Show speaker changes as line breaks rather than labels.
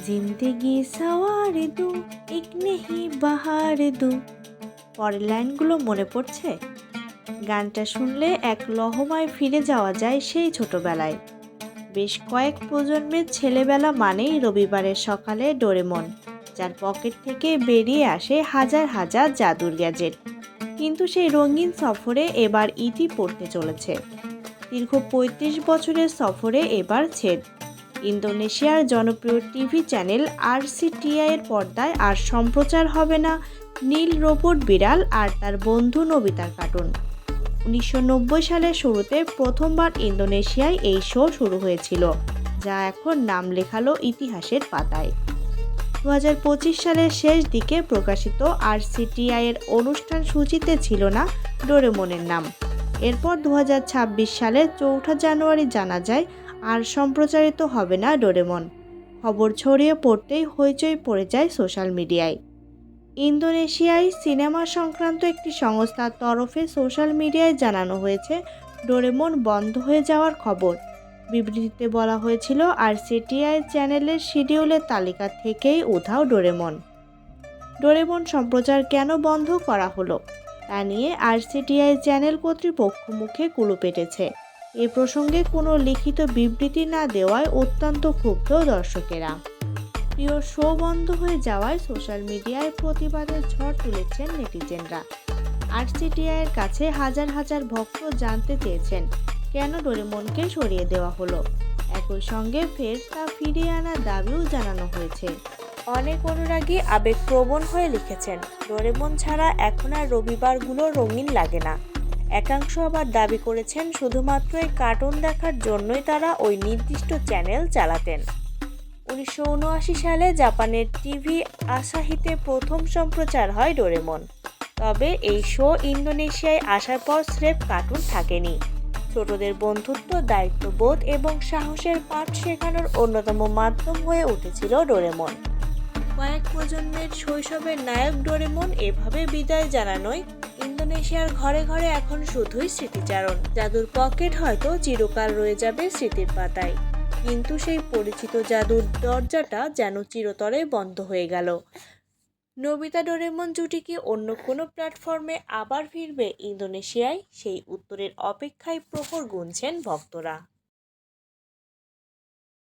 জিন্দেগি সওয়ার দু এক নেহি বাহার দু। পরের লাইনগুলো মনে পড়ছে? গানটা শুনলে এক লহমায় ফিরে যাওয়া যায় সেই ছোটবেলায়। বেশ কয়েক প্রজন্মের ছেলেবেলা মানেই রবিবারের সকালে ডোরেমন, যার পকেট থেকে বেরিয়ে আসে হাজার হাজার জাদুর গ্যাজেট। কিন্তু সেই রঙিন সফরে এবার ইতি পড়তে চলেছে। দীর্ঘ ৩৫ বছরের সফরে এবার ছেদ। ইন্দোনেশিয়ার জনপ্রিয় টিভি চ্যানেল RCTI এর পর্দায় আর সম্প্রচার হবে না নীল রোবট বিড়াল আর তার বন্ধু নোবিতার কার্টুন। ১৯৯০ সালের শুরুতে প্রথমবার ইন্দোনেশিয়ায় এই শো শুরু হয়েছিল, যা এখন নাম লেখালো ইতিহাসের পাতায়। ২০২৫ সালের শেষ দিকে প্রকাশিত RCTI এর অনুষ্ঠান সূচিতে ছিল না ডোরেমনের নাম। এরপর ২০২৬ সালের ৪ জানুয়ারি জানা যায় আর সম্প্রচারিত হবে না ডোরেমন। খবর ছড়িয়ে পড়তেই হইচই পড়ে যায় সোশ্যাল মিডিয়ায়। ইন্দোনেশিয়ায় সিনেমা সংক্রান্ত একটি সংস্থার তরফে সোশ্যাল মিডিয়ায় জানানো হয়েছে ডোরেমন বন্ধ হয়ে যাওয়ার খবর। বিবৃতিতে বলা হয়েছিল RCTI চ্যানেলের শিডিউলের তালিকা থেকেই উধাও ডোরেমন। ডোরেমন সম্প্রচার কেন বন্ধ করা হলো তা নিয়ে RCTI চ্যানেল কর্তৃপক্ষ মুখে কুলু পেটেছে। এ প্রসঙ্গে কোনো লিখিত বিবৃতি না দেওয়ায় অত্যন্ত ক্ষুব্ধ দর্শকেরা। প্রিয় শো বন্ধ হয়ে যাওয়ায় সোশ্যাল মিডিয়ায় প্রতিবাদের ঝড় তুলেছেন নেটিজেনরা। RCTI এর কাছে হাজার হাজার ভক্ত জানতে চেয়েছেন কেন ডোরেমনকে সরিয়ে দেওয়া হলো। একই সঙ্গে ফের তা ফিরিয়ে আনার দাবিও জানানো হয়েছে। অনেক অনুরাগী আবেগপ্রবণ হয়ে লিখেছেন, ডোরেমন ছাড়া এখন আর রবিবারগুলো রঙিন লাগে না। একাংশ আবার দাবি করেছেন শুধুমাত্র এই কার্টুন দেখার জন্যই তারা ওই নির্দিষ্ট চ্যানেল চালাতেন। ১৯৭৯ সালে জাপানের টিভি আসাহিতে প্রথম সম্প্রচার হয় ডোরেমন। তবে এই শো ইন্দোনেশিয়ায় আসার পর স্রেফ কার্টুন থাকেনি। ছোটদের বন্ধুত্ব, দায়িত্ববোধ এবং সাহসের পাঠ শেখানোর অন্যতম মাধ্যম হয়ে উঠেছিল ডোরেমন। কয়েক প্রজন্মের শৈশবের নায়ক ডোরেমন এভাবে বিদায় জানানোয় ইন্দোনেশিয়ার ঘরে ঘরে এখন শুধুই স্মৃতিচারণ। জাদুর পকেট হয়তো চিরকাল রয়ে যাবে স্মৃতির পাতায়, কিন্তু সেই পরিচিত জাদুর দরজাটা যেন চিরতরে বন্ধ হয়ে গেল। নোবিতা ডোরেমন জুটি কি অন্য কোনো প্ল্যাটফর্মে আবার ফিরবে ইন্দোনেশিয়ায়? সেই উত্তরের অপেক্ষায় প্রহর গুনছেন ভক্তরা।